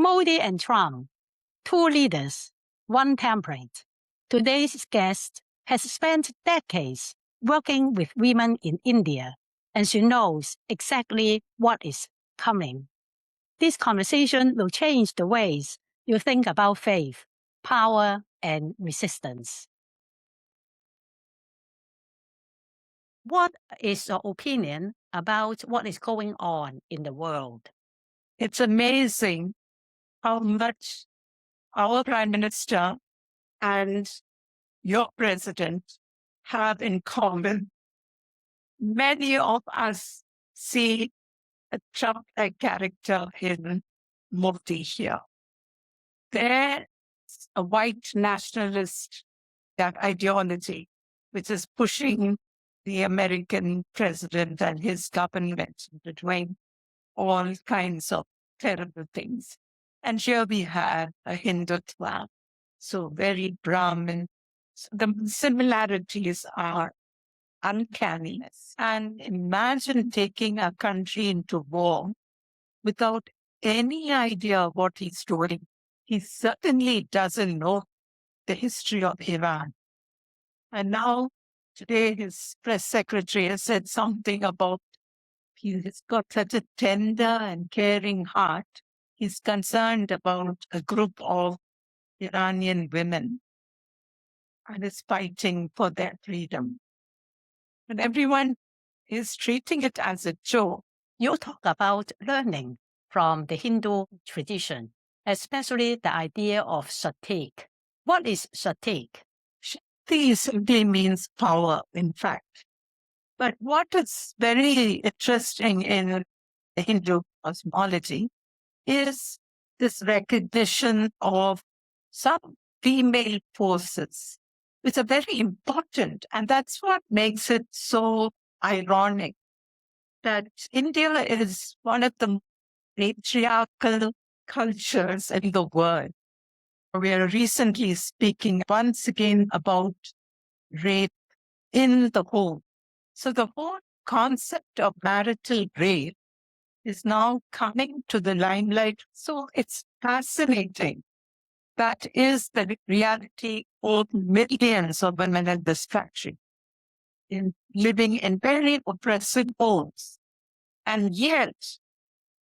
Modi and Trump, two leaders, one template. Today's guest has spent decades working with women in India, and she knows exactly what is coming. This conversation will change the ways you think about faith, power, and resistance. What is your opinion about what is going on in the world? It's amazing how much our Prime Minister and your President have in common. Many of us see a Trump-like character in Modi here. There's a white nationalist ideology, which is pushing the American president and his government into doing all kinds of terrible things. And here we have a Hindutva, so very Brahmin. So the similarities are uncanny. And imagine taking a country into war without any idea of what he's doing. He certainly doesn't know the history of Iran. And now, today, his press secretary has said something about he's got such a tender and caring heart. He's concerned about a group of Iranian women and is fighting for their freedom. And everyone is treating it as a joke. You talk about learning from the Hindu tradition, especially the idea of Shakti. What is Shakti? Shakti simply means power, in fact. But what is very interesting in the Hindu cosmology is this recognition of some female forces, which are very important. And that's what makes it so ironic that India is one of the patriarchal cultures in the world. We are recently speaking once again about rape in the home. So the whole concept of marital rape is now coming to the limelight. So it's fascinating. That is the reality of millions of women in this country, living in very oppressive homes. And yet,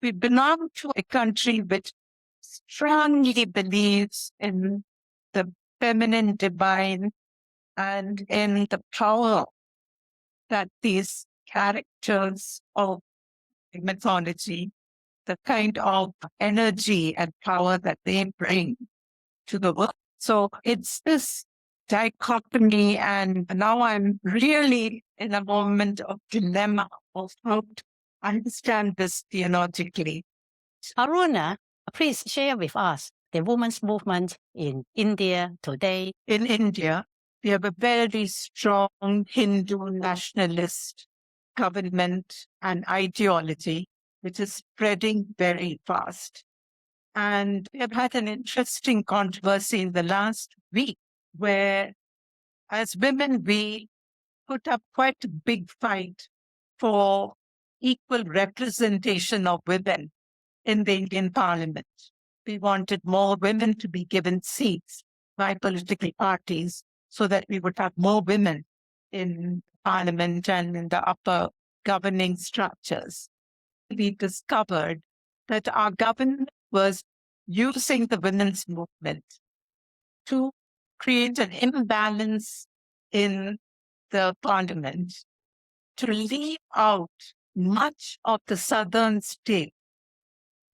we belong to a country which strongly believes in the feminine divine and in the power that these characters of mythology, the kind of energy and power that they bring to the world. So it's this dichotomy, and now I'm really in a moment of dilemma of how to understand this theologically. Aruna, please share with us the women's movement in India today. In India, we have a very strong Hindu nationalist government and ideology, which is spreading very fast. And we have had an interesting controversy in the last week where, as women, we put up quite a big fight for equal representation of women in the Indian Parliament. We wanted more women to be given seats by political parties so that we would have more women in Parliament and in the upper governing structures. We discovered that our government was using the women's movement to create an imbalance in the Parliament, to leave out much of the southern states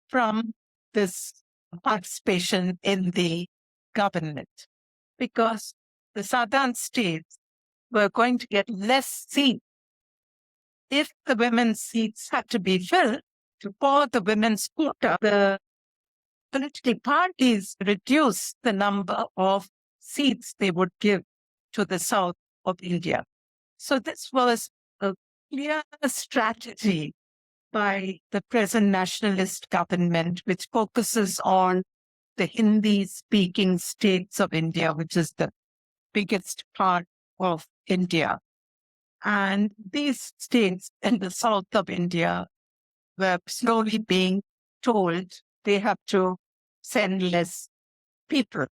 from this participation in the government, because the southern states were going to get less seats if the women's seats had to be filled. For the women's quota, the political parties reduced the number of seats they would give to the south of India. So this was a clear strategy by the present nationalist government, which focuses on the Hindi-speaking states of India, which is the biggest part of India. And these states in the south of India were slowly being told they have to send less people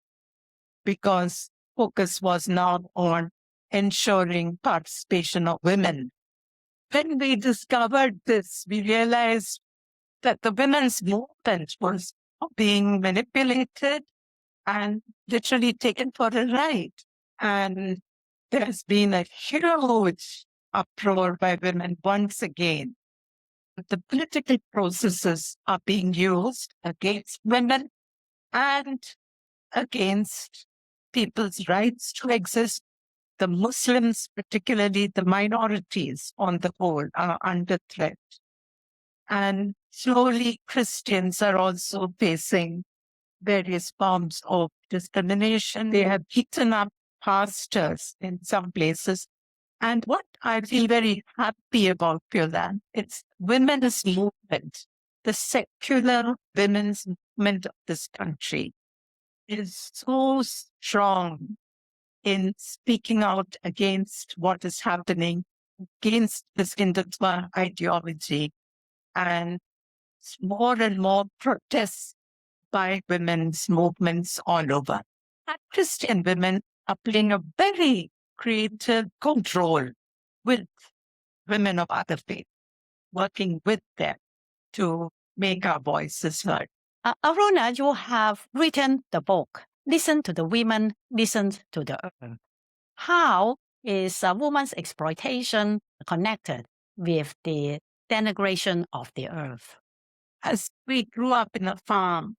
because focus was now on ensuring participation of women. When we discovered this, we realized that the women's movement was being manipulated and literally taken for a ride. And there's been a huge uproar by women once again. The political processes are being used against women and against people's rights to exist. The Muslims, particularly the minorities on the whole, are under threat. And slowly Christians are also facing various forms of discrimination. They have beaten up pastors in some places. And what I feel very happy about, Pui Lan, it's women's movement, the secular women's movement of this country is so strong in speaking out against what is happening, against this Hindutva ideology, and more and more protests by women's movements all over. And Christian women are playing a very creative role with women of other faith, working with them to make our voices heard. Aruna, you have written the book, Listen to the Women, Listen to the Earth. How is woman's exploitation connected with the denigration of the earth? As we grew up in a farm,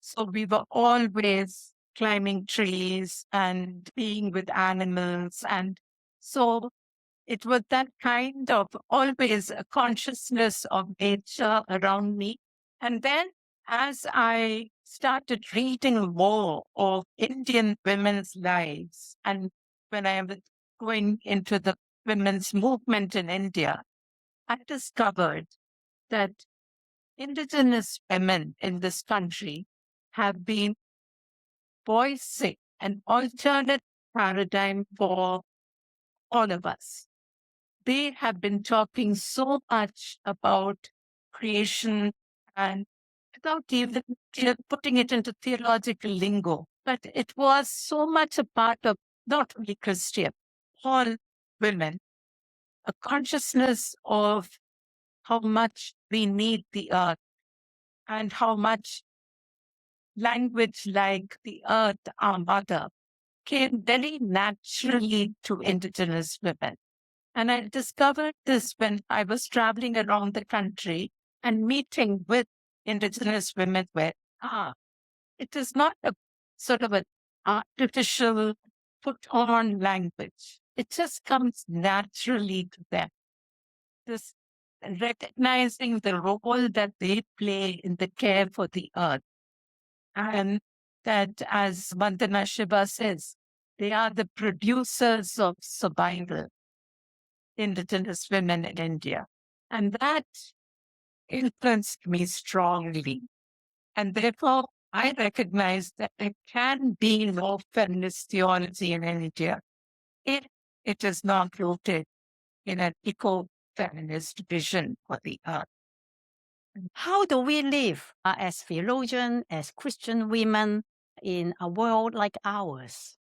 so we were always climbing trees and being with animals. And so it was that kind of always a consciousness of nature around me. And then as I started reading more of Indian women's lives, and when I was going into the women's movement in India, I discovered that indigenous women in this country have been voicing an alternate paradigm for all of us. They have been talking so much about creation and without even putting it into theological lingo, but it was so much a part of not only Christian, all women, a consciousness of how much we need the earth and how much language like the earth, our mother, came very naturally to indigenous women. And I discovered this when I was traveling around the country and meeting with indigenous women where, it is not a sort of an artificial put on language. It just comes naturally to them. This recognizing the role that they play in the care for the earth. And that, as Vandana Shiva says, they are the producers of survival, indigenous women in India. And that influenced me strongly. And therefore, I recognize that there can be no feminist theology in India if it is not rooted in an eco-feminist vision for the earth. How do we live as theologians, as Christian women in a world like ours?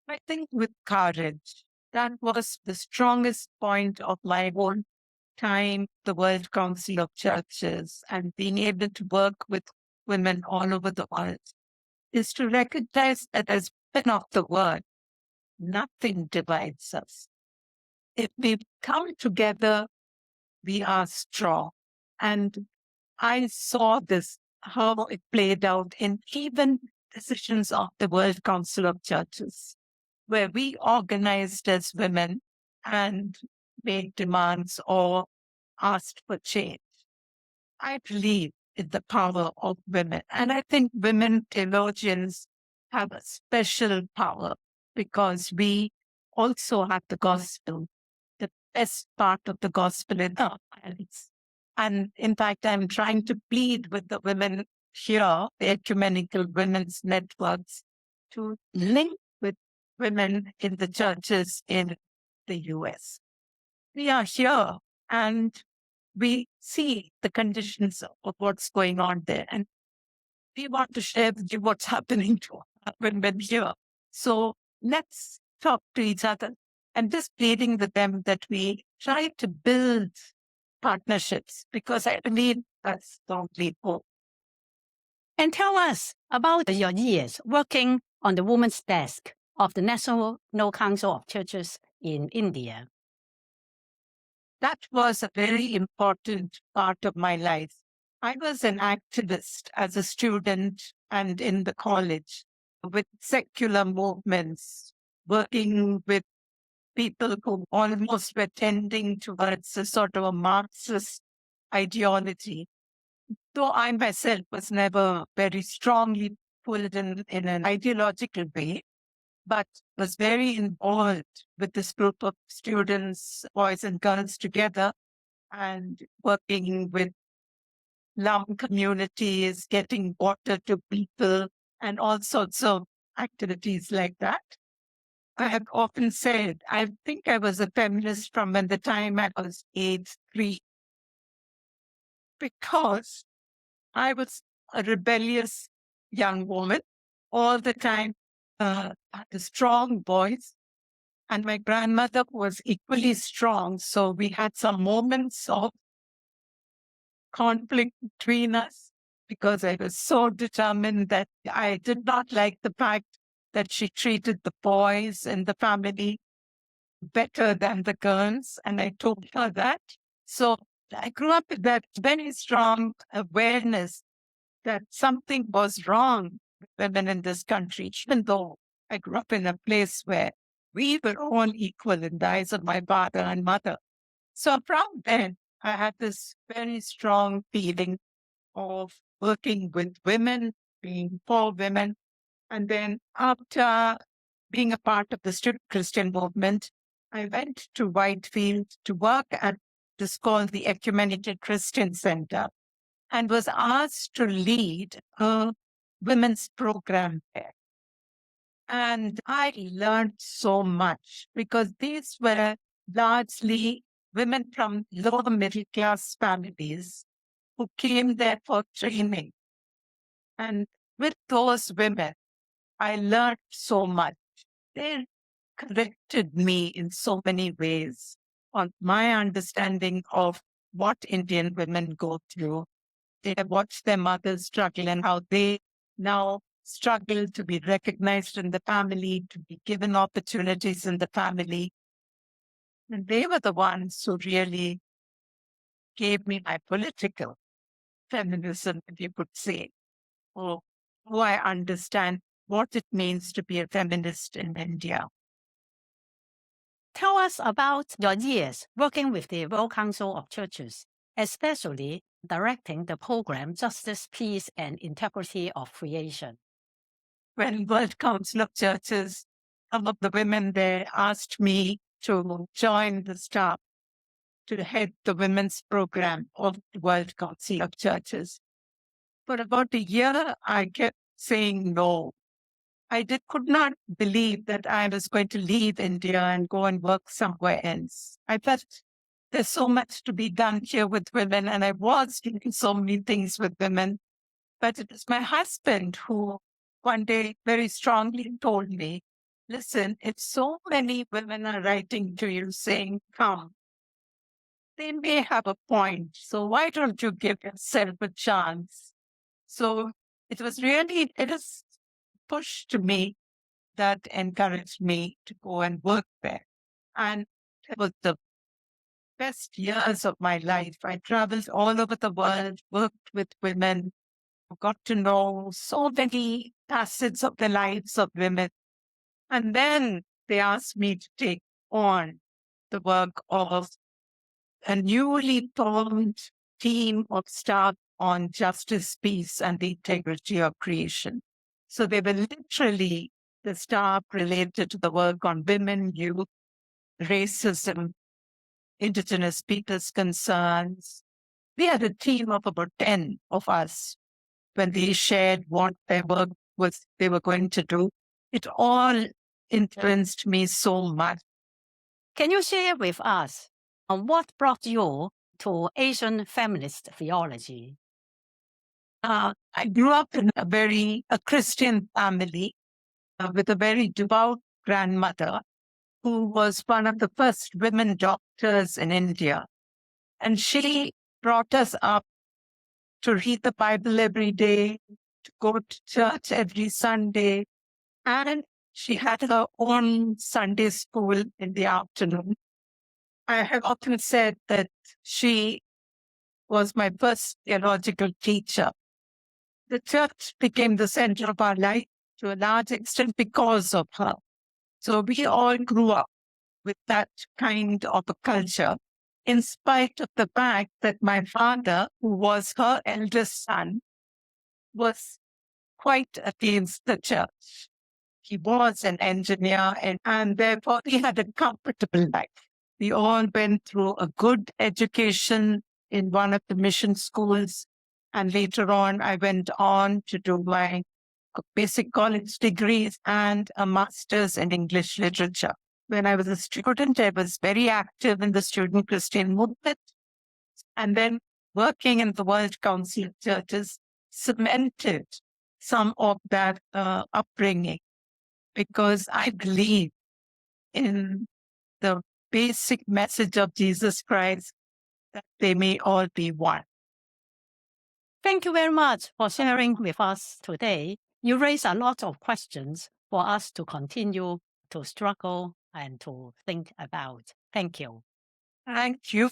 I think with courage. That was the strongest point of my whole time, the World Council of Churches, and being able to work with women all over the world, is to recognize that as women of the world, nothing divides us. If we come together, we are strong. And I saw this, how it played out in even decisions of the World Council of Churches, where we organized as women and made demands or asked for change. I believe in the power of women. And I think women theologians have a special power because we also have the gospel, the best part of the gospel in our hands. And in fact, I'm trying to plead with the women here, the ecumenical women's networks, to link with women in the churches in the US. We are here and we see the conditions of what's going on there. And we want to share with you what's happening to our women here. So let's talk to each other, and just pleading with them that we try to build partnerships, because I believe that's the only hope. And tell us about your years working on the women's desk of the National Council of Churches in India. That was a very important part of my life. I was an activist as a student and in the college with secular movements, working with people who almost were tending towards a sort of a Marxist ideology. Though I myself was never very strongly pulled in an ideological way, but was very involved with this group of students, boys and girls together, and working with slum communities, getting water to people, and all sorts of activities like that. I have often said, I think I was a feminist from when the time I was age 3, because I was a rebellious young woman all the time, a strong voice. And my grandmother was equally strong. So we had some moments of conflict between us, because I was so determined that I did not like the fact that she treated the boys in the family better than the girls. And I told her that. So I grew up with that very strong awareness that something was wrong with women in this country, even though I grew up in a place where we were all equal in the eyes of my father and mother. So from then, I had this very strong feeling of working with women, being for women. And then after being a part of the student Christian movement, I went to Whitefield to work at this called the Ecumenical Christian Center, and was asked to lead a women's program there. And I learned so much, because these were largely women from lower middle class families who came there for training. And with those women, I learned so much. They corrected me in so many ways on my understanding of what Indian women go through. They have watched their mothers struggle and how they now struggle to be recognized in the family, to be given opportunities in the family. And they were the ones who really gave me my political feminism, if you could say, or who I understand what it means to be a feminist in India. Tell us about your years working with the World Council of Churches, especially directing the program Justice, Peace, and Integrity of Creation. When World Council of Churches, some of the women there asked me to join the staff to head the women's program of the World Council of Churches. For about a year, I kept saying no. Could not believe that I was going to leave India and go and work somewhere else. I felt there's so much to be done here with women, and I was doing so many things with women. But it was my husband who one day very strongly told me, listen, if so many women are writing to you saying, come, they may have a point. So why don't you give yourself a chance? So it is push to me that encouraged me to go and work there. And it was the best years of my life. I traveled all over the world, worked with women, got to know so many facets of the lives of women. And then they asked me to take on the work of a newly formed team of staff on justice, peace, and the integrity of creation. So they were literally the staff related to the work on women, youth, racism, indigenous people's concerns. We had a team of about 10 of us when they shared what their work was they were going to do. It all influenced me so much. Can you share with us what brought you to Asian feminist theology? I grew up in a Christian family with a very devout grandmother who was one of the first women doctors in India. And she brought us up to read the Bible every day, to go to church every Sunday. And she had her own Sunday school in the afternoon. I have often said that she was my first theological teacher. The church became the center of our life to a large extent because of her. So we all grew up with that kind of a culture, in spite of the fact that my father, who was her eldest son, was quite against the church. He was an engineer and therefore he had a comfortable life. We all went through a good education in one of the mission schools. And later on, I went on to do my basic college degrees and a master's in English literature. When I was a student, I was very active in the student Christian movement. And then working in the World Council of Churches cemented some of that upbringing, because I believe in the basic message of Jesus Christ, that they may all be one. Thank you very much for sharing with us today. You raised a lot of questions for us to continue to struggle and to think about. Thank you. Thank you.